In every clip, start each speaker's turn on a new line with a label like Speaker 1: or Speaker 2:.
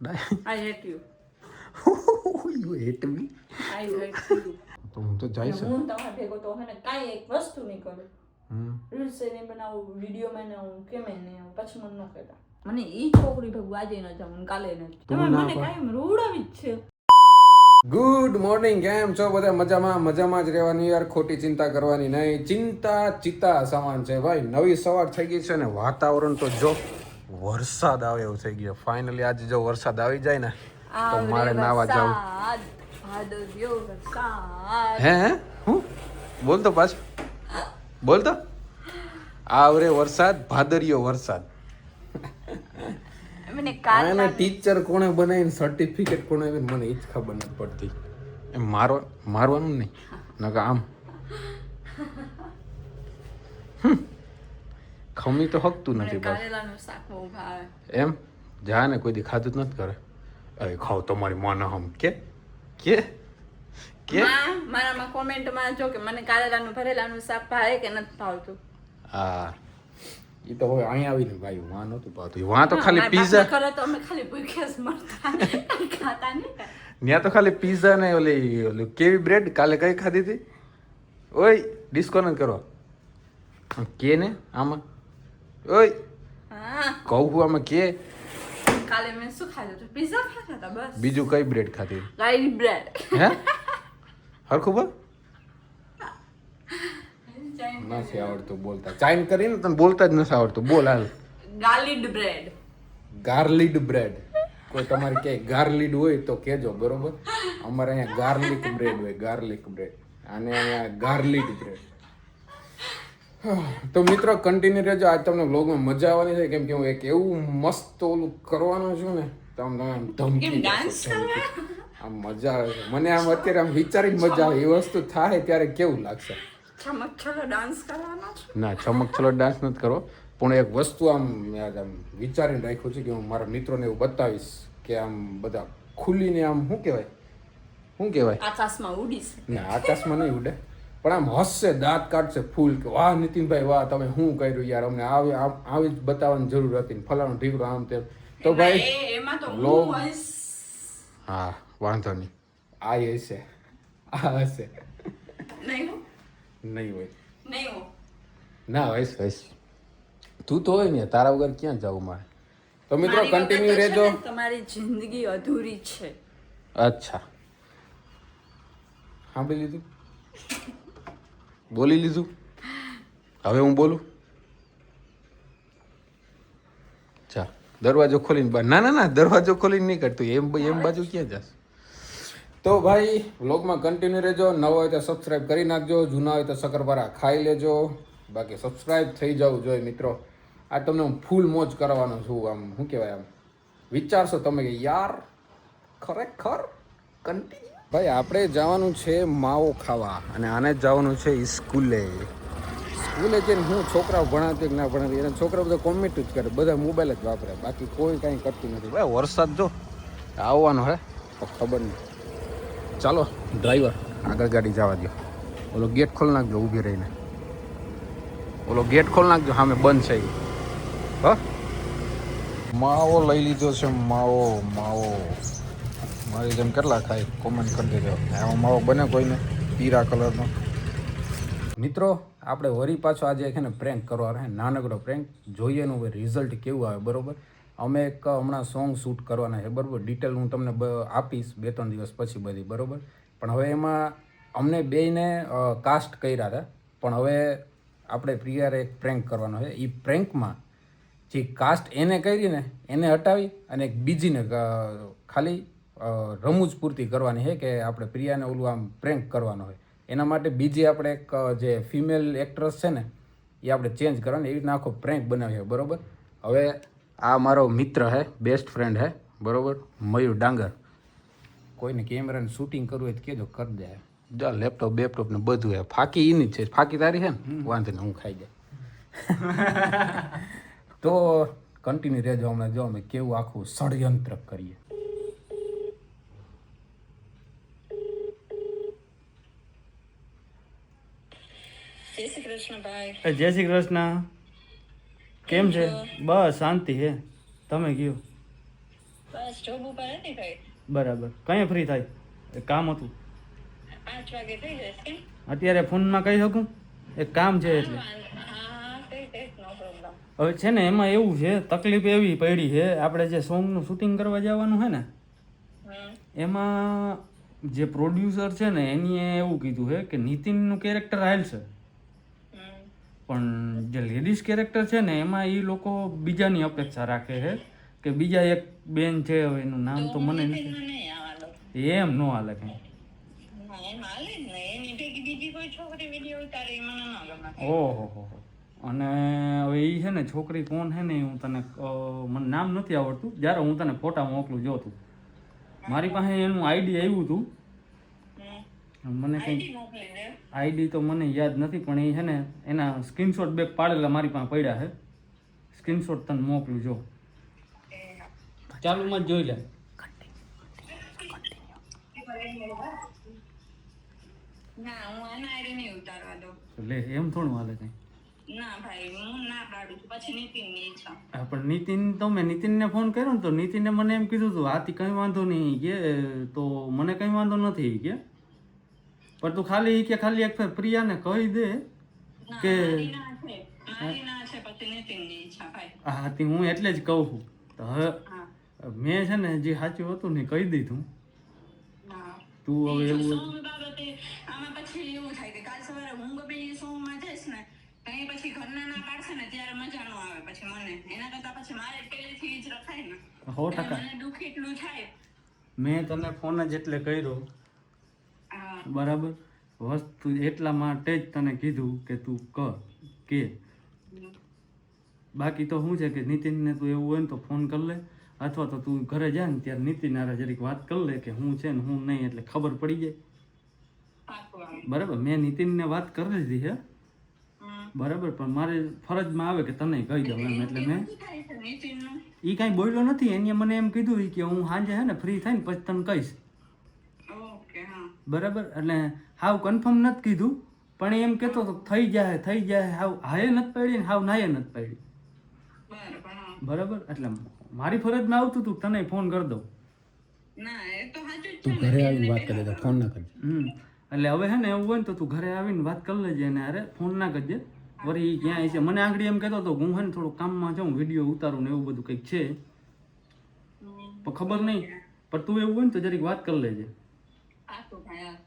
Speaker 1: I hate you.
Speaker 2: You hate me?
Speaker 1: I hate you.
Speaker 2: તો હું તો જઈશ.
Speaker 1: હું તમારા ભેગો તો હે ને કાંઈ એક વસ્તુ નહીં કરું.
Speaker 2: હમ.
Speaker 1: રીલ્સ નહીં બનાવું, વિડીયોમાં નહીં આવું, કેમે નહીં આવું, પછી મને ન કહેતા. મને ઈ છોકરી ભેગું આજે ન જવું, કાલે ન જવું. તમે મને કાંઈ રૂડાવી જ છે.
Speaker 2: ગુડ મોર્નિંગ, કેમ છો બધા? મજામાં જ રહેવાની યાર, ખોટી ચિંતા કરવાની નહીં. ચિંતા ચિતા સમાન છે ભાઈ. નવી સવાર થઈ ગઈ છે ને વાતાવરણ તો જો વરસાદ આવે એવું થઈ ગયો. ફાઇનલી આજે જો વરસાદ આવી જાય ને તો મારે નાવા જાવ. હે હું બોલ તો પાછું બોલ તો. આવરે વરસાદ, ભાદરિયો વરસાદ.
Speaker 1: મને કાલ
Speaker 2: ટીચર કોણે બનાવીને સર્ટિફિકેટ કોણે આવીને મને એ જ ખબર નથી પડતી. એમ મારવાનું નહીં નકા આમ ખમી તો હકતું નથી.
Speaker 1: કારેલાનું શાક બહુ ભાવે.
Speaker 2: એમ જા ને કોઈ દી ખાધું જ નથી કરે. અરે ખાવ તમારી માને હમ કે
Speaker 1: મારામાં કોમેન્ટમાં જો કે મને કારેલાનું ભરેલાનું શાક ભાવે કે નથી ભાવતું.
Speaker 2: હા એ તો હવે અહીંયા આવીને ભાઈ વાં નહોતું ભાવતું. વાં તો ખાલી પીઝા
Speaker 1: કરે તો અમે ખાલી ભૂખ્યા જ મરતા, ખાતા નહીં.
Speaker 2: ત્યાં તો ખાલી પીઝા ને ઓલી કેવી બ્રેડ કાલે કઈ ખાધી હતી? ઓય ડિસ્કો ન કરો કે ને આમાં. ઓય
Speaker 1: હા
Speaker 2: કહું હું આમાં કે
Speaker 1: કાલે મેં શું ખાધું હતું? પીઝા ખાતા હતા બસ.
Speaker 2: બીજું કઈ બ્રેડ ખાધી?
Speaker 1: Garlic bread.
Speaker 2: હે હરખું બોલ. નથી આવડતું બોલતા. ચાઇન કરીને તને બોલતા જ નથી આવડતું. બોલ હાલ.
Speaker 1: Garlic bread.
Speaker 2: Garlic bread. કોઈ તમારે ક્યાંય ગાર્લિડ હોય તો કહેજો, બરોબર? અમારે અહીંયા ગાર્લિક બ્રેડ હોય, ગાર્લિક બ્રેડ. અને અહીંયા ગાર્લિડ બ્રેડ. તો મિત્રો કન્ટિન્યુ રહેજો. આજ તમને વ્લોગમાં મજા આવવાની છે, કેમ કે હું એક એવું મસ્ત ઓલું કરવાનું છું ને તમે આમ ધમકી આમ મજા આવે છે મને. આમ અત્યારે આમ વિચારીને મજા આવે. એ વસ્તુ થાય ત્યારે કેવું લાગશે?
Speaker 1: ચમકછલો ડાન્સ કરવાનો છે?
Speaker 2: ના, ચમકછલો ડાન્સ નથી કરવો, પણ એક વસ્તુ આમ વિચારીને રાખ્યું છે કે હું મારા મિત્રોને એવું બતાવીશ કે આમ બધા ખુલીને આમ શું કહેવાય
Speaker 1: આકાશમાં ઉડીશ.
Speaker 2: ના, આકાશમાં નહીં ઉડે, પણ આમ હસશે, દાંત કાઢશે ફૂલ કે વાહ નીતિનભાઈ વાહ, તમે શું કર્યું યાર, અમને આવી જ બતાવવાની જરૂર હતી, ફલાણું ઢીકડું આમ તેમ. તો ભાઈ
Speaker 1: એમાં તો
Speaker 2: લોગ
Speaker 1: હું હશ.
Speaker 2: હા વાંધો નહીં. આ હશે, આ હશે
Speaker 1: નહીં
Speaker 2: નહીં હોય
Speaker 1: નહીં હો.
Speaker 2: ના હશ. તું તો હોય ને, તારા વગર ક્યાં જવું મારે. તો મિત્રો
Speaker 1: મારી વગર
Speaker 2: કન્ટિન્યુ
Speaker 1: તો છે
Speaker 2: રહેજો.
Speaker 1: ને, તમારી જિંદગી અધૂરી છે.
Speaker 2: અચ્છા, સાંભળી લીધું, બોલી લીધું. હવે હું બોલું. ચા દરવાજો ખોલીને બહાર. ના દરવાજો ખોલીને નહીં કરતું. એમ બાજુ ક્યાં જશ. તો ભાઈ વ્લોગમાં કન્ટિન્યુ રહેજો. નવો હોય તો સબસ્ક્રાઈબ કરી નાખજો, જૂના હોય તો શક્કરપારા ખાઈ લેજો. બાકી સબસ્ક્રાઈબ થઈ જવું જોઈએ મિત્રો. આ તમને હું ફૂલ મોજ કરવાનો છું. આમ શું કહેવાય, આમ વિચારશો તમે કે યાર ખરેખર કન્ટિન્યુ. ભાઈ આપણે જવાનું છે માવો ખાવા, અને આને જ જવાનું છે સ્કૂલે. સ્કૂલે જઈને હું છોકરાઓ ભણાવતી કે ના ભણાવતી, એના છોકરા બધા કોમેન્ટ જ કરે, બધા મોબાઈલ જ વાપરે, બાકી કોઈ કાંઈ કરતું નથી. ભાઈ વરસાદ જો આવવાનો હે તો ખબર નહીં. ચાલો ડ્રાઈવર આગળ ગાડી જવા દો. ઓલો ગેટ ખોલી નાખજો ઊભી રહીને. ઓલો ગેટ ખોલી નાખજો, સામે બંધ છે. હા માવો લઈ લીધો છે. માવો મારી જેમ કેટલા ખાય કોમેન્ટ કરી દેજો. એમાં માવો બને કોઈને પીળા કલરનો. મિત્રો આપણે વરી પાછો આજે છે ને પ્રેન્ક કરવા રહે, નાનકડો પ્રેન્ક. જોઈએ એનું રિઝલ્ટ કેવું આવે, બરોબર? અમે એક હમણાં સોંગ શૂટ કરવાના છે, બરાબર? ડિટેલ હું તમને આપીશ 2-3 દિવસ પછી બધી, બરાબર? પણ હવે એમાં અમને બેયને કાસ્ટ કર્યા હતા, પણ હવે આપણે પ્રિયારે એક પ્રેન્ક કરવાનો છે. એ પ્રેન્કમાં જે કાસ્ટ એને કરી ને એને હટાવી અને એક બીજીને ખાલી રમૂજ પૂરતી કરવાની છે કે આપણે પ્રિયાને ઓલું આમ પ્રેન્ક કરવાનો હોય. એના માટે બીજી આપણે એક જે ફિમેલ એક્ટ્રેસ છે ને એ આપણે ચેન્જ કરવાની. એવી રીતના આખો પ્રેન્ક બનાવ્યો, બરાબર? હવે આ મારો મિત્ર હે, બેસ્ટ ફ્રેન્ડ હે, બરાબર? મયુર ડાંગર. કોઈને કેમેરાને શૂટિંગ કરવું હોય તો કહેજો, કરી દે. જા લેપટોપ ને બધું હે. ફાકી એની જ છે. ફાકી તારી છે ને, વાંધો ને, હું ખાઈ જાય. તો કન્ટિન્યુ રહેજો. હમણાં જો અમે કેવું આખું ષડયંત્ર કરીએ.
Speaker 1: જય શ્રી કૃષ્ણ ભાઈ.
Speaker 3: જય શ્રી કૃષ્ણ. કેમ છે? બસ શાંતિ હે. તમે કયો?
Speaker 1: બસ જોબ ઉપર હતી ભાઈ.
Speaker 3: બરાબર. કઈ ફ્રી થાય? એક કામ હતું.
Speaker 1: 5 વાગે થઈ જશે કેમ?
Speaker 3: અત્યારે ફોનમાં કહી શકું? એક કામ છે એટલે.
Speaker 1: હા કઈ નો પ્રોબ્લેમ.
Speaker 3: હવે છે ને એમાં એવું છે, તકલીફ એવી પડી છે, આપણે જે સોંગનું શૂટિંગ કરવા જવાનું છે ને, એમાં જે પ્રોડ્યુસર છે ને એની એવું કીધું છે કે નીતિનનું કેરેક્ટર હાલશે, પણ જે લેડીઝ કેરેક્ટર છે ને એમાં એ લોકો બીજાની અપેક્ષા રાખે છે કે બીજા એક બેન છે, હવે એનું નામ તો મને નથી, એમ ન હાલે કંઈ. ઓહો. અને હવે એ છે ને છોકરી કોણ છે ને હું તને મને નામ નથી આવડતું, જ્યારે હું તને ફોટા મોકલું જોતું. મારી પાસે એનું આઈડી આવ્યું હતું, મને કંઈ આઈડી તો મને યાદ નથી, પણ એ છે ને એના સ્ક્રીનશોટ બેક પાડેલા મારી પાસે પડ્યા છે, સ્ક્રીનશોટ તને મોકલું જો. ચાલુમાં જ જોઈ લે.
Speaker 1: ના હું આના આઈડી નહીં ઉતારવા દઉં.
Speaker 3: લે એમ થોડું હાલે કંઈ.
Speaker 1: ના ભાઈ હું ના પાડું છું, પછી નીતિનની ઈચ્છા.
Speaker 3: હા પણ નીતિન તો મેં નીતિનને ફોન કર્યો ને તો નીતિને મને એમ કીધું હતું આથી કંઈ વાંધો નહીં કે, તો મને કંઈ વાંધો નથી કે, પણ તું ખાલી કે ખાલી એક ફેર પ્રિયાને કહી દે કે હા તે હું એટલે જ કહું છું. તો હવે મેં છે ને જે સાચું હતું ને કહી દીધું. તું હવે એવું
Speaker 1: આમાં પછી એવું થાય કે કાલ સવારે હું ગમે એ સોંગમાં જઈશ ને કઈ પછી ઘરના ના પાડશે ને ત્યારે મજા ન આવે પછી મને, એના કરતા પછી મારે પહેલેથી જ રખાય ને.
Speaker 3: 100%
Speaker 1: મને દુઃખ એટલું થાય.
Speaker 3: મેં તને ફોન જ એટલે કર્યો બરાબર, વસ્તુ એટલા માટે જ તને કીધું કે તું કે બાકી તો શું છે કે નીતિનને તું એવું હોય ને તો ફોન કરી લે, અથવા તો તું ઘરે જાય ને ત્યારે નીતિન હારે જરીક વાત કરી લે કે હું છે ને હું નહીં, એટલે ખબર પડી જાય. બરાબર, મેં નીતિનને વાત કરી લીધી છે બરાબર, પણ મારે ફરજમાં આવે કે તને કહી દઉં એમ, એટલે મેં એ કાંઈ બોલ્યો નથી. એને મને એમ કીધું કે હું સાંજે છે ને ફ્રી થઈને પછી તને કહીશ. બરાબર, એટલે હાવ કન્ફર્મ નથી કીધું, પણ એમ કહેતો તો થઈ જાય હાવ હાએ નથી પાડી ને હાવ નાએ નથી પાડી. બરાબર, એટલે મારી ફરજમાં આવતું તું તને ફોન કરી દઉં.
Speaker 2: તું ઘરે આવીને વાત કરી દે, ફોન ના કરજે.
Speaker 3: એટલે હવે છે ને એવું હોય ને તો તું ઘરે આવીને વાત કરી લેજે અને અરે ફોન ના કરજે. વળી ક્યાં છે મને આંગળી એમ કહેતો હતો હું છે ને થોડું કામમાં જાઉં, વિડીયો ઉતારું ને એવું બધું કંઈક છે, પણ ખબર નહીં. પણ તું એવું હોય ને તો જરીક વાત કરી લેજે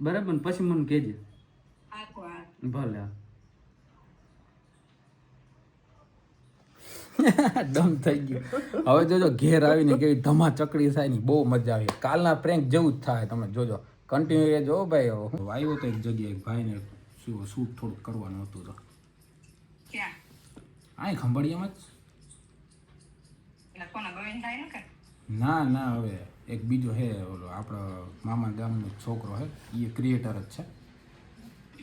Speaker 3: બરાબર, ને પછી મને કહેજે. ભલે.
Speaker 2: દમ થઈ ગયો. હવે જોજો ઘેર આવીને કેવી ધમા ચકડી થાય ને બહુ મજા આવી. કાલના પ્રેન્ક જેવું જ થાય, તમે જોજો, કન્ટિન્યુ રહેજો ભાઈ. આવ્યો તો એક જગ્યાએ ભાઈને શૂટ થોડુંક કરવાનું હતું તો આ ખંભાળિયામાં જ. ના હવે એક બીજો હે ઓલો આપણા મામા ગામનો છોકરો હે, એ ક્રિએટર જ છે,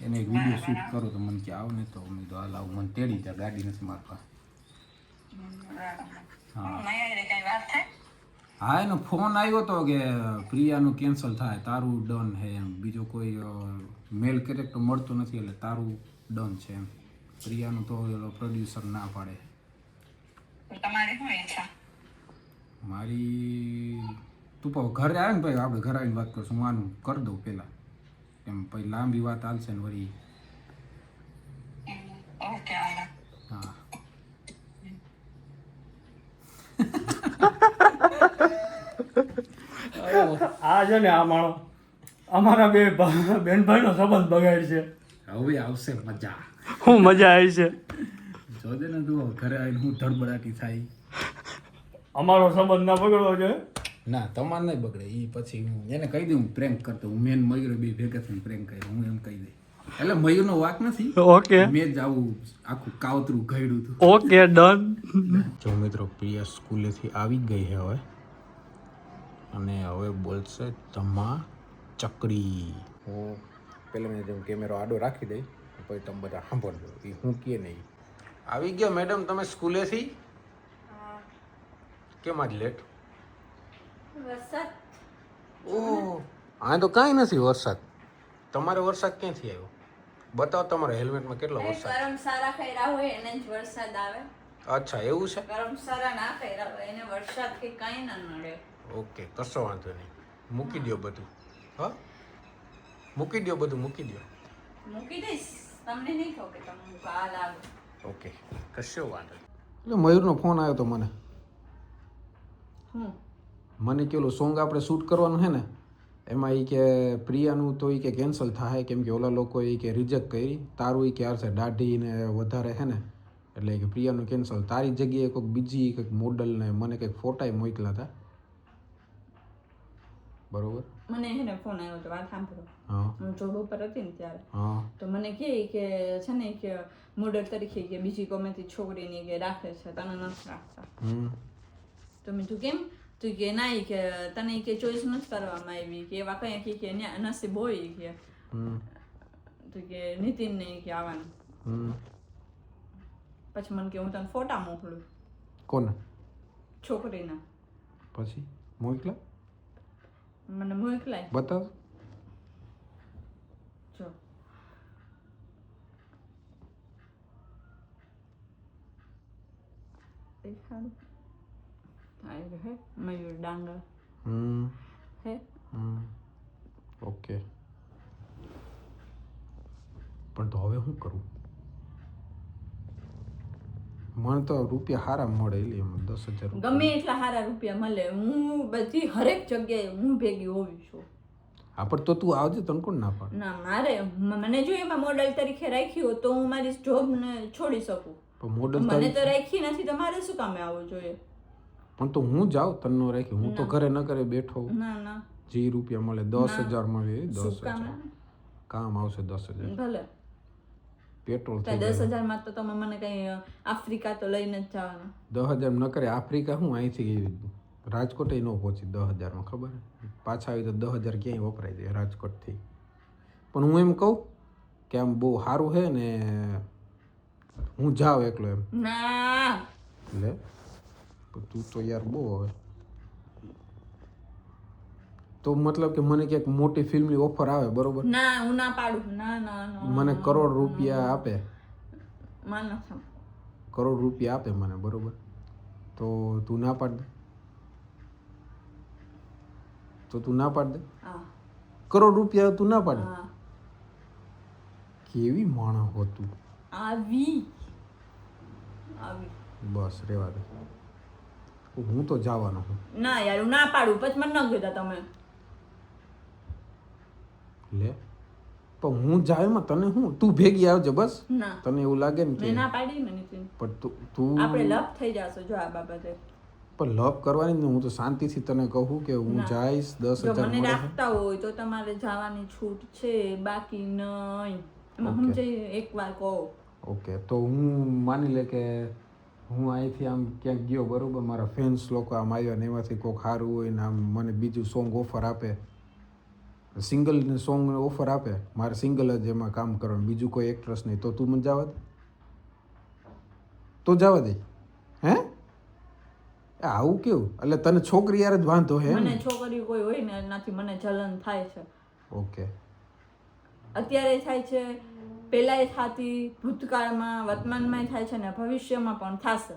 Speaker 2: એને એક વિડીયો શૂટ કરો તો મને કે આવ ને, તો મેં તો હાલ આવું, મને તેડી જાય, ગાડી નથી મારવા. હા એનો ફોન આવ્યો હતો કે પ્રિયાનું કેન્સલ થાય, તારું ડન હે એમ, બીજો કોઈ મેલ કેરેક્ટર મળતો નથી એટલે તારું ડન છે એમ. પ્રિયાનું તો પ્રોડ્યુસર ના પાડે. મારી તું પણ ઘરે આવે ને ભાઈ, આપણે ઘરે આવીને વાત કરશું, હું આનું કરી દઉં પહેલાં એમ, પછી લાંબી વાત હાલશે ને વળી. હા
Speaker 3: આ છે ને આ માણો અમારા બે બેનભાઈનો સંબંધ બગાડ છે.
Speaker 2: હવે આવશે મજા.
Speaker 3: શું મજા આવી છે
Speaker 2: જોજે ને તું ઘરે આવીને હું ધડબડાટી થાય.
Speaker 3: અમારો સંબંધ ના બગડવો જોઈએ.
Speaker 2: ના તમારે નહીં બગડે. એ પછી હું એને કહી દઉં પ્રેન્ક કરતો, હું મેન મયુર બે ભેગા થઈને પ્રેન્ક કર્યો, હું એમ કહી દઈ. એટલે મયુરનો વાક નથી,
Speaker 3: ઓકે,
Speaker 2: મેં જ આવું આખું કાવતરું ઘડ્યું હતું.
Speaker 3: Okay done.
Speaker 2: જો મિત્રો પ્રિયા સ્કૂલેથી આવી ગઈ છે હવે, અને હવે બોલશે ધમા ચકડી. હું પહેલાં મેં જેમ કેમેરો આડો રાખી દઈ પછી તમે બધા સાંભળજો એ હું કહે નહીં. આવી ગયો મેડમ તમે સ્કૂલેથી? કેમ આજ લેટ?
Speaker 1: વરસાદ.
Speaker 2: ઓહ હા તો કાંઈ નથી વરસાદ. તમારે વરસાદ ક્યાંથી આવ્યો? બતાવો તમારા હેલ્મેટમાં કેટલો વરસાદ.
Speaker 1: ગરમ સારા ખૈરા હોય એને જ વરસાદ આવે.
Speaker 2: અચ્છા એવું છે.
Speaker 1: ગરમ સારા ના ખૈરા હોય એને વરસાદ કે કાંઈ ના નડે.
Speaker 2: ઓકે, કશો વાંધો નહીં. મૂકી દ્યો બધું. હા, મૂકી દ્યો બધું, મૂકી દ્યો.
Speaker 1: મૂકી દઈશ, તમને નહીં કહું કે તમે કાલ આવો.
Speaker 2: ઓકે, કશો વાંધો નહીં. એટલે મયુરનો ફોન આવ્યો તો મને કે ઓલું સોંગ આપણે શૂટ કરવાનું છે ને, એમાં એ કે પ્રિયાનું તો એ કે કેન્સલ થાય કેમ કે ઓલા લોકો એ કે રિજેક્ટ કરી. તારું એ કે આવશે દાઢી ને વધારે છે ને, એટલે કે પ્રિયાનું કેન્સલ. તારી જગ્યાએ કોઈક બીજી કંઈક મોડલ ને મને કંઈક ફોટા મોકલા હતા, બરોબર?
Speaker 1: મને એને ફોન આવ્યો તો વાત સાંભળો.
Speaker 2: હા,
Speaker 1: હું જોબ ઉપર હતી ને ત્યારે
Speaker 2: હા,
Speaker 1: તો મને કહે કે છે ને કે મોડલ તરીકે કે બીજી ગમેતી છોકરીની કે રાખે છે, તને નથી રાખતા. તો મેં તું કેમ? તું કે ના ઈ કે તને કે ચોઈસ નથી કરવામાં આવી કે એવા કઈ કે નસીબ હોય કે તો કે નીતિન ને કે આવવાનું. પછી મને કે હું તને ફોટા મોકલું.
Speaker 2: કોને?
Speaker 1: છોકરીના.
Speaker 2: પછી મોકલા?
Speaker 1: મને મોકલાય.
Speaker 2: બતાવ.
Speaker 1: જો દેખાડું. હે મયુર ડાંગર હે.
Speaker 2: ઓકે, પણ તો હવે શું કરું? મને તો રૂપિયા સારા મળે એટલે 10,000
Speaker 1: ગમે એટલા સારા રૂપિયા મળે, હું બધી હરેક જગ્યાએ હું ભેગી હોવી છું.
Speaker 2: હા, પણ તો તું આવજે, તને કોણ ના પાડે?
Speaker 1: ના, મારે મને જો એમાં મોડલ તરીકે રાખી હોય તો હું મારી જોબ ને છોડી શકું.
Speaker 2: પણ મોડલ
Speaker 1: મને તો રાખી નથી તો મારે શું કામે આવવું જોઈએ?
Speaker 2: પણ તો હું જાઉં, તને ન રાખી. હું તો ઘરે ન કરે બેઠો.
Speaker 1: ના ના,
Speaker 2: જે રૂપિયા મળે 10,000 મળે,
Speaker 1: શું
Speaker 2: 10,000 કામ આવશે. 10,000
Speaker 1: ભલે
Speaker 2: પેટ્રોલ
Speaker 1: તો 10,000 માં તો તમે મને કઈ આફ્રિકા તો લઈને જ જવાના.
Speaker 2: 10,000 ન કરે આફ્રિકા. હું અહીંથી રાજકોટ ન પહોંચી 10,000 માં, ખબર? પાછા આવી તો 10,000 ક્યાંય વપરાય જાય રાજકોટથી. પણ હું એમ કહું કે આમ બહુ સારું છે ને, હું જાઉં એકલો એમ.
Speaker 1: ના
Speaker 2: લે, તું તો યાર બહુ હવે તો મતલબ કે મને ક્યાંક મોટી ફિલ્મની ઓફર આવે, બરોબર?
Speaker 1: ના, હું ના પાડું. ના ના ના,
Speaker 2: મને કરોડ રૂપિયા આપે,
Speaker 1: માન
Speaker 2: કરોડ રૂપિયા આપે મને, બરોબર? તો તું ના પાડ દે. તો તું ના પાડ દે. કરોડ રૂપિયા તું ના પાડ દે. કેવી માણસ હો તું.
Speaker 1: આવી
Speaker 2: બસ રેવા દે, હું તો જવાનો છું.
Speaker 1: ના યાર, હું ના પાડું. પછી મને ન કીધા તમે.
Speaker 2: લે, પણ હું જાય એમાં તને હું? તું ભેગી આવજે બસ.
Speaker 1: ના,
Speaker 2: તને એવું લાગે ને કે
Speaker 1: મેં ના પાડી ને નીતિન.
Speaker 2: પણ તું
Speaker 1: આપણે લપ થઈ જશે જો આ બાબતે.
Speaker 2: પણ લવ કરવાની ને, હું તો શાંતિથી તને કહું કે હું જઈશ. 10,000
Speaker 1: જો મને
Speaker 2: મળે.
Speaker 1: રાખતા હોય તો તમારે જવાની છૂટ છે, બાકી નહીં. એમાં હું જે એકવાર કહો.
Speaker 2: ઓકે, તો હું માની લે કે હું અહીંથી આમ ક્યાંક ગયો, બરોબર? મારા ફેન્સ લોકો આમ આવ્યા ને એમાંથી કોઈક સારું હોય ને આમ મને બીજું સોંગ ઓફર આપે, સિંગલ સોંગ ઓફર આપે, મારે સિંગલ જ એમાં કામ કરવાનું, બીજું કોઈ એક્ટ્રેસ નહીં, તો તું મને જવા દે? તો જવા દે? હે, આવું કેવું? એટલે તને છોકરી યાર જ વાંધો હે?
Speaker 1: મને છોકરી કોઈ હોય ને એનાથી મને જલન થાય છે.
Speaker 2: ઓકે,
Speaker 1: અત્યારે થાય છે, પહેલાય થતી, ભૂતકાળમાં, વર્તમાનમાં થાય છે ને ભવિષ્યમાં પણ થશે.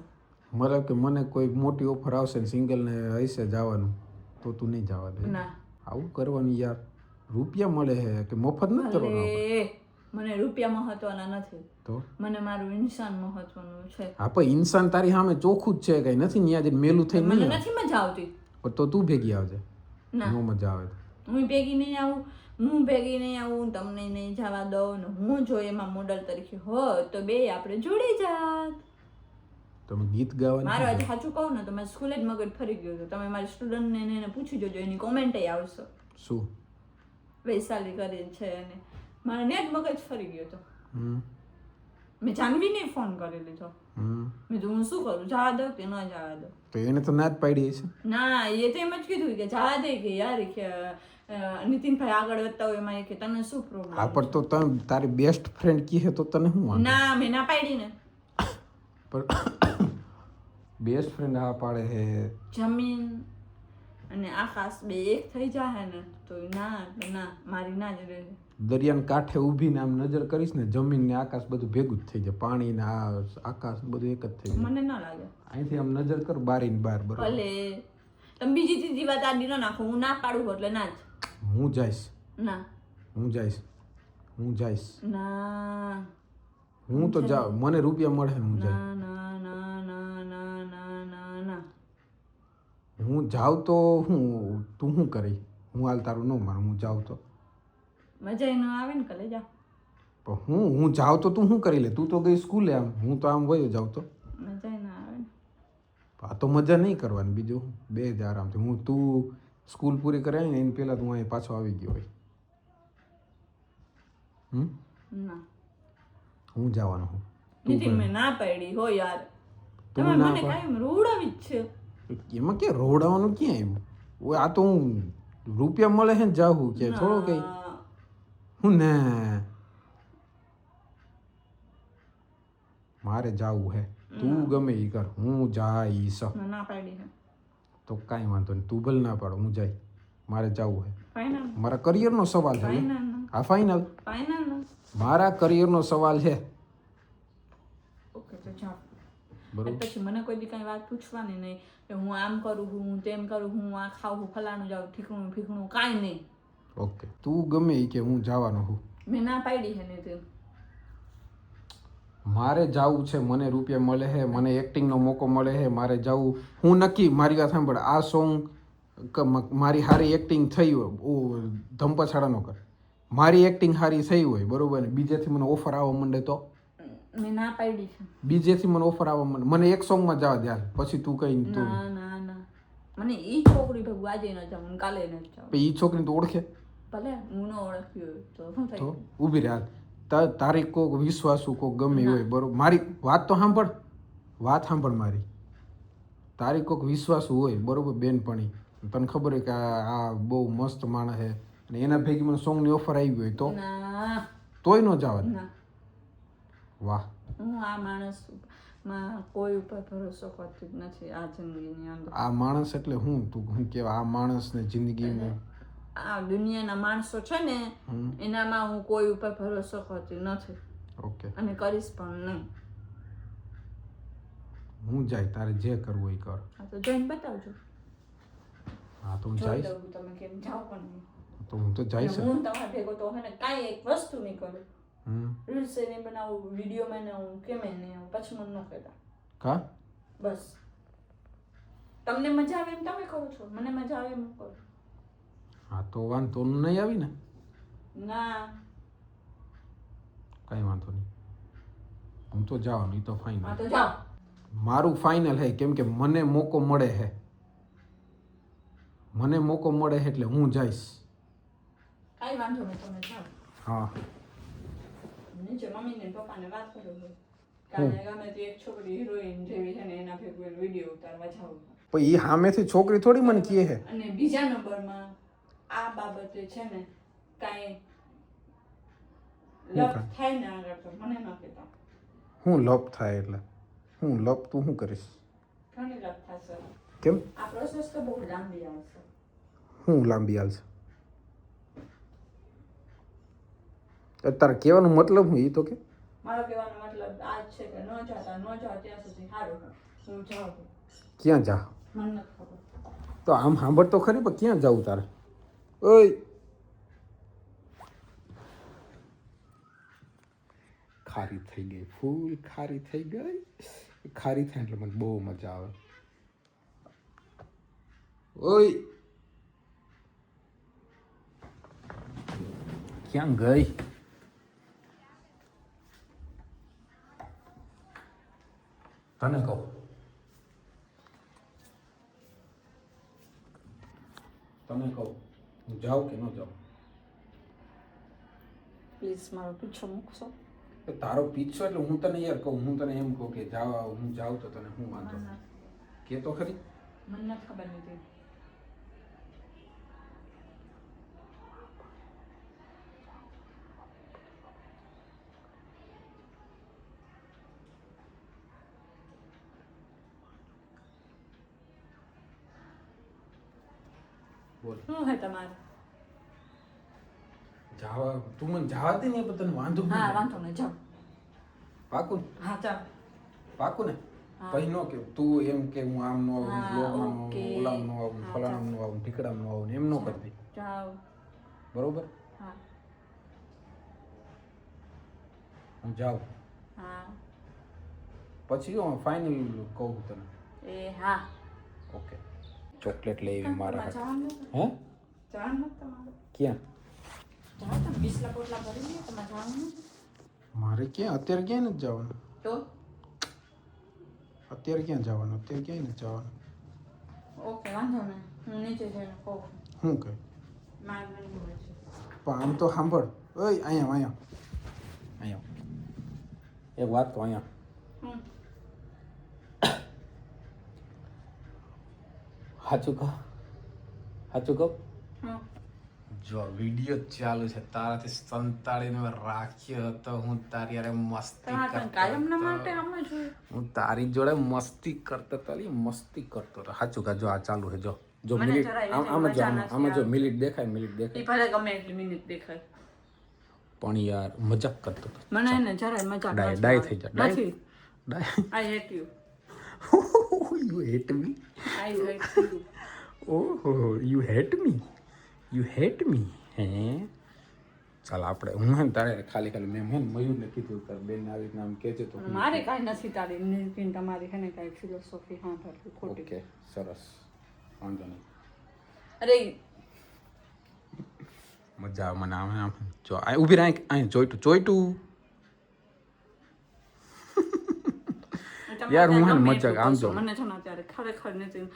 Speaker 2: મતલબ કે મને કોઈ મોટી ઓફર આવશે ને સિંગલ ને હશે જવાનું, તો તું નહીં જવા દે?
Speaker 1: ના,
Speaker 2: આવું કરવાનું યાર. રૂપિયા મળે છે કે મફત નથી કરવાનું?
Speaker 1: મને રૂપિયા મહત્વના નથી,
Speaker 2: તો
Speaker 1: મને મારું ઇન્સાન મહત્વનું છે.
Speaker 2: હા, પણ ઇન્સાન તારી સામે ચોખ્ખું જ છે, કઈ નથી ન્યા જઈને મેલું થઈ
Speaker 1: મને
Speaker 2: નહીં.
Speaker 1: નથી મજા આવતી.
Speaker 2: પણ તો તું ભેગી આવજે.
Speaker 1: ના,
Speaker 2: નો મજા આવે તો
Speaker 1: હું ભેગી નહીં આવું. હું ભેગી નહીં આવું, તમને નહીં જવા દઉં ને. હું જો એમાં મોડલ તરીકે હોત તો બે આપણે જોડી જાત.
Speaker 2: તમે ગીત ગાવાની
Speaker 1: મારે આજે સાચું કહું ને તો મેં સ્કૂલે જ મગજ ફરી ગયું હતું. તમે મારી સ્ટુડન્ટને એને પૂછી જોજો, એની કોમેન્ટ આવશે.
Speaker 2: શું
Speaker 1: વૈશાલી કરીને છે એને મારે નેટ મગજ ફરી ગયો હતો. મેં જાનવીને ફોન કરી લીધો. મેં કીધું હું શું કરું, જવા દઉં કે ન જવા દઉં?
Speaker 2: તો એને તો ના જ પાડી છે.
Speaker 1: ના, એ તો એમ જ કીધું કે જવા દે કે યાર કે નીતિનભાઈ આગળ વધતા હોય એમાં કે તને શું પ્રોબ્લેમ.
Speaker 2: હા, પણ તો તને તારી બેસ્ટ ફ્રેન્ડ કહે તો તને શું વાંધો?
Speaker 1: ના, મેં ના પાડી ને.
Speaker 2: પણ બેસ્ટ ફ્રેન્ડ હા પાડે છે.
Speaker 1: જમીન અને આકાશ બે એક થઈ જાય ને તો ના, મારી ના જ રહે.
Speaker 2: દરિયાના કાંઠે ઊભીને આમ નજર કરીશ ને, જમીન ને આકાશ બધું ભેગું જ થઈ જાય. પાણી ને આકાશ બધું એક જ થઈ જાય.
Speaker 1: મને ન લાગે.
Speaker 2: અહીંથી આમ નજર કર બારી ને બાર, બરોબર?
Speaker 1: ભલે તમે બીજી ત્રીજી વાત આડી ન નાખો, હું ના પાડું છું એટલે ના જ.
Speaker 2: હું જઈશ,
Speaker 1: ના
Speaker 2: હું જઈશ, હું જઈશ,
Speaker 1: ના
Speaker 2: હું તો જાઉં, મને રૂપિયા મળે ને હું જાય.
Speaker 1: ના ના ના ના ના ના ના
Speaker 2: હું જાઉં તો હું, તું શું કરી? હું હાલ તારું ન માનું, હું જાઉં તો
Speaker 1: મજા ન આવે ને કલે જા.
Speaker 2: પણ હું જાઉં તો તું શું કરી લે? તું તો ગઈ સ્કૂલે, આમ હું તો આમ વયો જાઉં તો
Speaker 1: મજા ન આવે ને.
Speaker 2: આ તો મજા નહીં કરવાની, બીજું હું? બે જ આરામથી. હું તું સ્કૂલ પૂરી કરાવી ને એની પહેલાં તું અહીં પાછો આવી ગયો હોય.
Speaker 1: ના
Speaker 2: હું જવાનું હું.
Speaker 1: નીતિન મેં ના પાડી હો યાર,
Speaker 2: તું
Speaker 1: તમે
Speaker 2: ના
Speaker 1: મને કાંઈ રોડાવી જ છે.
Speaker 2: એમાં કે રોડાવાનું ક્યાં આવ્યું? ઓય આ તો હું રૂપિયા મળે છે ને જાઉં કે થોડો કઈ
Speaker 1: ના.
Speaker 2: હું ને મારે જાવું હે. તું ગમે એ કર, હું જઈશ.
Speaker 1: મેં ના પાડી છે.
Speaker 2: તો કાંઈ વાંધો નહીં, તું ભલે ના પાડો, હું જાય. મારે જવું હે.
Speaker 1: ફાઇનલ
Speaker 2: મારા કરિયરનો સવાલ છે.
Speaker 1: ફાઇનલ
Speaker 2: હા ફાઇનલ,
Speaker 1: ફાઇનલ.
Speaker 2: મારા કરિયરનો સવાલ છે.
Speaker 1: ઓકે તો જાઓ.
Speaker 2: બરોબર.
Speaker 1: પછી મને કોઈ દી કાંઈ વાત પૂછવાની નહીં કે હું આમ કરું, હું તેમ કરું, હું આ ખાઉં, હું ફલાણું જાઉં, ઠીકણું ફીકણું કાંઈ નહીં.
Speaker 2: ઓકે, તું ગમે એ કે હું જવાનો હું.
Speaker 1: મેં ના પાડી છે નીતિન.
Speaker 2: મારે જવું છે, મને રૂપિયા મળે છે, મને એક્ટિંગનો મોકો મળે છે, મારે જવું. હું નક્કી, મારી વાત સાંભળ, આ સોંગ મારી સારી એક્ટિંગ થઈ હોય, ધમપછાડા ન કર, મારી એક્ટિંગ સારી થઈ હોય બરોબર ને, બીજેથી મને ઓફર આવવા માંડે તો?
Speaker 1: મેં ના પાડી છે.
Speaker 2: બીજેથી મને ઓફર આવવા માંડે, મને એક સોંગમાં જવા દે હાલ, પછી તું કઈ તું
Speaker 1: ના ના ના, મને ઈ છોકરી ભેગું આજે ન જાઉં, કાલે ન જાઉં.
Speaker 2: એ છોકરીને તો ઓળખે
Speaker 1: ભલે હું ન ઓળખ્યું હોય તો શું
Speaker 2: તો
Speaker 1: થાય?
Speaker 2: ઊભી રહે હાલ. તારી કોક વિશ્વાસુ કોક ગમે હોય બરોબર, મારી વાત તો સાંભળ, વાત સાંભળ મારી. તારી કોક વિશ્વાસુ હોય બરોબર બેનપણી, તને ખબર હોય કે આ બહુ મસ્ત માણસ છે અને એના ભેગી મને સોંગની ઓફર આવી હોય તો
Speaker 1: ના
Speaker 2: તોય ન જવા દે.
Speaker 1: ના,
Speaker 2: વાહ,
Speaker 1: હું આ માણસ માં કોઈ ઉપર ભરોસો કરતી જ નથી આ જિંદગીની અંદર.
Speaker 2: આ માણસ એટલે હું? તું શું કહેવાય આ માણસને જિંદગીમાં?
Speaker 1: આ દુનિયાના માણસો છે ને એનામાં હું કોઈ ઉપર ભરોસો કરતી નથી
Speaker 2: ઓકે,
Speaker 1: અને કરીશ પણ નહીં.
Speaker 2: હું જાય, તારે જે કરવું હોય એ કર.
Speaker 1: હા તો જોઈને બતાવજો.
Speaker 2: હા તો હું
Speaker 1: જોઈ
Speaker 2: જઈશ,
Speaker 1: લઉં તમે કેમ જાઓ પણ નહીં.
Speaker 2: તો હું તો જઈશ.
Speaker 1: અને હું તમારા ભેગો તો હે ને કાંઈ એક વસ્તુ નહીં કરું.
Speaker 2: હમ,
Speaker 1: રીલ્સ નહીં બનાવું, વિડીયો માં નહીં આવું, કેમે નહીં આવું, પછી મને ન કહેતા.
Speaker 2: કા
Speaker 1: બસ તમને મજા આવે એમ તમે કરો છો, મને મજા આવે એમ કરો.
Speaker 2: હા તો વાંધો નહીં આવી ને,
Speaker 1: ના
Speaker 2: કાંઈ વાંધો નહીં, હું તો જવાનું, એ તો
Speaker 1: હા
Speaker 2: ફાઇનલ.
Speaker 1: તો જાઓ.
Speaker 2: મારું ફાઇનલ હે, કેમ કે મને મોકો મળે છે, મને મોકો મળે છે એટલે હું જઈશ.
Speaker 1: કાંઈ વાંધો નહીં, તમે જાઓ.
Speaker 2: હા
Speaker 1: નીચે મમ્મી ને પપ્પાને વાત કરો છો કાલે ગમે તે એક છોકરી હિરોઈન જેવી છે ને એના ભેગું વિડીયો ઉતારવા જાવ.
Speaker 2: પણ એ સામેથી છોકરી થોડી મને કહે છે.
Speaker 1: અને બીજા નંબરમાં આ બાબતે છે ને કાંઈ લપ થાય ને આગળ તો મને ન કહેતા.
Speaker 2: હું લપ થાય એટલે હું લપ તું શું કરીશ?
Speaker 1: ઘણી લપ થશે.
Speaker 2: કેમ?
Speaker 1: આ પ્રોસેસ તો બહુ લાંબી આવશે.
Speaker 2: હું લાંબી હાલશે? તારે કહેવાનો મતલબ હું એ તો કે?
Speaker 1: મારો કહેવાનો મતલબ આ જ છે કે ન જાઓ ત્યાં સુધી સારું. હું જાઉં છું.
Speaker 2: ક્યાં જા?
Speaker 1: મને નથી ખબર.
Speaker 2: તો આમ સાંભળ તો ખરી, પણ ક્યાં જાવું તારે? ઓય ખારી થઈ ગઈ, ફૂલ ખારી થઈ ગઈ. ખારી થાય એટલે મને બહુ મજા આવે. ઓય ક્યાં ગઈ? તને કહું, તને કહું, હું જાઉં કે ન જાઉં?
Speaker 1: પ્લીઝ મારો પીછો મૂકશો?
Speaker 2: તારો પીછો એટલે હું તને યાર કહું, હું તને એમ કહું કે જાવ, હું જાઉં તો તને શું વાંધો? કે તો ખરી.
Speaker 1: મને નથી ખબર નથી.
Speaker 2: બોલ
Speaker 1: શું હે તમારે?
Speaker 2: જાવા, તું મને જવા દે ને, પણ તને વાંધો
Speaker 1: હા વાંધો નહીં, જાઓ.
Speaker 2: પાકું?
Speaker 1: હા જાઓ.
Speaker 2: પાકું ને? પછી નો કે તું એમ કે હું આમ નો આવું
Speaker 1: હા,
Speaker 2: બ્લોગમાં નો
Speaker 1: ઓકે.
Speaker 2: આવું ઓલામ નો આવું ફલાણામ નો આવું ઢીકડામ નો આવું એમ નો કરતી
Speaker 1: જાઓ.
Speaker 2: બરોબર
Speaker 1: હા
Speaker 2: હું જાઉં
Speaker 1: હા
Speaker 2: પછી હું ફાઇનલ કહું તને
Speaker 1: એ હા.
Speaker 2: ઓકે ચોકલેટ લઈ આવી મારા
Speaker 1: તમારે
Speaker 2: હાટુ.
Speaker 1: જવાનું
Speaker 2: હે
Speaker 1: જવાનું તમારે
Speaker 2: ક્યાં
Speaker 1: જાઓ તમે બિસ્લા પોટલા ભરી લે તમારે જવાનું નથી?
Speaker 2: મારે ક્યાં અત્યારે ક્યાંય નથી જવાનું
Speaker 1: તો
Speaker 2: અત્યારે ક્યાં જવાનું અત્યારે ક્યાંય નથી જવાનું
Speaker 1: ઓકે વાંધો નહીં હું નીચે જઈને કહું
Speaker 2: શું કહે
Speaker 1: મારે નહીં હોય છે.
Speaker 2: પણ આમ તો સાંભળ ઓય અહીંયા એક વાત તો અહીંયા
Speaker 1: હમ.
Speaker 2: સાચું કહું
Speaker 1: હમ.
Speaker 2: જો વિડીયો ચાલુ છે તારાથી સંતાડીને રાખ્યો હતો હું તારી યારે મસ્તી
Speaker 1: તમારે પણ કાયમના માટે આમ જ હોય.
Speaker 2: હું તારી જોડે મસ્તી કરતો હતો મસ્તી કરતો હતો સાચું કા જો આ ચાલુ છે જો જો
Speaker 1: મને
Speaker 2: મિનિટ
Speaker 1: જરાય
Speaker 2: આમાં જો
Speaker 1: મજા નથી
Speaker 2: આમાં જો મિનિટ દેખાય
Speaker 1: એ ભલે ગમે એટલી મિનિટ દેખાય
Speaker 2: પણ યાર મજાક કરતો હતો
Speaker 1: મને એને જરાય મજા
Speaker 2: ડાય થઈ જા
Speaker 1: નથી.
Speaker 2: Die
Speaker 1: I hate you.
Speaker 2: You hate me
Speaker 1: I hate you.
Speaker 2: ઓહો યુ હેટ મી હે ચાલ આપણે હું હે ને તારે ખાલી મેં હે ને મયુરને કીધું તાર બેન આવી રીતના આમ કહેજે તો
Speaker 1: મારે કાંઈ નથી તારી નિર્પિન તમારી છે ને કાંઈ ફિલોસોફી હા થતી ખોટી.
Speaker 2: ઓકે સરસ વાંધો નહીં
Speaker 1: અરે
Speaker 2: મજા આવે મને આમ જો આ ઊભી રાખ અહીં જોઈતું યાર હું હે ને મજાક આમ જો
Speaker 1: મને છે ને અત્યારે ખરેખર નથી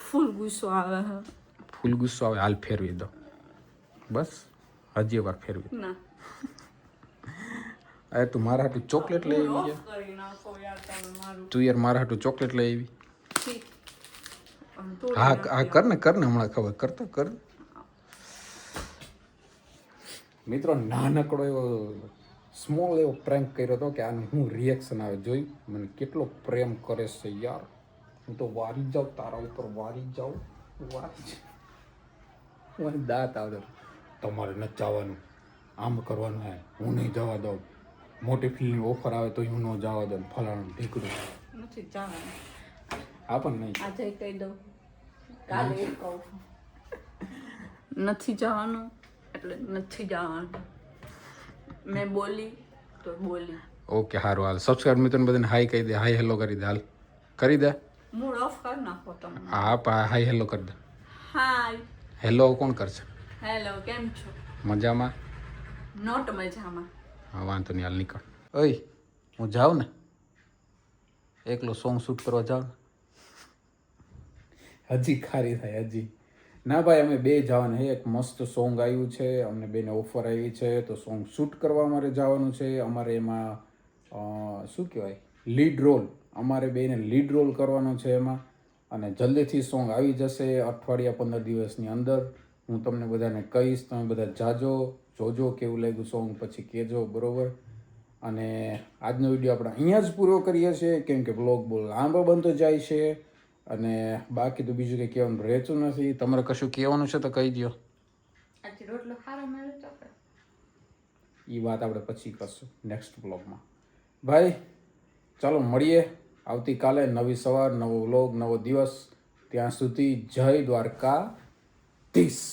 Speaker 1: ફૂલ ગુસ્સો આવે છે.
Speaker 2: ફૂલ ગુસ્સો આવે હાલ ફેરવી દો બસ હજી એક વાર ફેરવી
Speaker 1: ના
Speaker 2: અરે તું મારા હાટુ ચોકલેટ લઈ આવી
Speaker 1: ઓફ કરી નાખો યાર તમે મારું.
Speaker 2: તું યાર મારા હાટુ ચોકલેટ લઈ આવી
Speaker 1: ઠીક. તોડી
Speaker 2: હા
Speaker 1: નાખો
Speaker 2: હા
Speaker 1: યાર.
Speaker 2: કર ને હમણાં ખબર કરતો કર મિત્રો નાનકડો એવો સ્મોલ એવો પ્રેન્ક કર્યો હતો કે આનું હું રિએક્શન આવે જોઈ મને કેટલો પ્રેમ કરે છે યાર હું તો વારી જાઉં તારા ઉપર વારી જાઉં મને દાંત આવડે તમારે નથી જવાનું આમ કરવાનું હે હું નહીં જવા દઉં મોટી ફિલ્મની ઓફર આવે તો હું ન જવા દઉં ફલાણું ઢીકડું
Speaker 1: નથી જવાનું.
Speaker 2: આ પણ નહીં
Speaker 1: આજે કહી દઉં કાલે કહું નથી જવાનું એટલે નથી જવાનું. મેં બોલી તો બોલી.
Speaker 2: ઓકે સારું હાલ સબસ્ક્રાઈબ મિત્રોને બધાને હાઈ કહી દે હાઈ હેલો કરી દે હાલ કરી દે
Speaker 1: મૂડ ઓફ કરી નાખો તમે.
Speaker 2: હા હાઈ હેલો કરી દે
Speaker 1: હાય
Speaker 2: હેલો કોણ કરશે
Speaker 1: હેલો કેમ છો?
Speaker 2: મજામાં
Speaker 1: નોટ મજામાં.
Speaker 2: હા વાંધો નહીં હાલ નીકળ ઓય હું જાઉં ને એકલો સોંગ શૂટ કરવા જાઉં ને હજી ખારી થાય હજી ના ભાઈ અમે બે જવાના છે એક મસ્ત સોંગ આવ્યું છે અમને બેને ઓફર આવી છે તો સોંગ શૂટ કરવા અમારે જવાનું છે અમારે એમાં શું કહેવાય લીડ રોલ અમારે બેને લીડ રોલ કરવાનો છે એમાં અને જલ્દીથી સોંગ આવી જશે અઠવાડિયા 15 દિવસની અંદર હું તમને બધાને કહીશ તમે બધા જાજો જોજો કેવું લાગ્યું સોંગ પછી કહેજો બરોબર અને આજનો વિડીયો આપણે અહીંયા જ પૂરો કરીએ છીએ કેમ કે બ્લોગ બહુ લાંબો બનતો જાય છે અને બાકી તો બીજું કંઈ કહેવાનું રહેતું નથી તમારે કશું કહેવાનું છે તો કહી દો
Speaker 1: આજે રોટલો ખારો મળ્યો તો કે?
Speaker 2: એ વાત આપણે પછી કરશું નેક્સ્ટ બ્લોગમાં ભાઈ ચાલો મળીએ આવતીકાલે નવી સવાર નવો વ્લોગ નવો દિવસ ત્યાં સુધી જય દ્વારકાધીશ.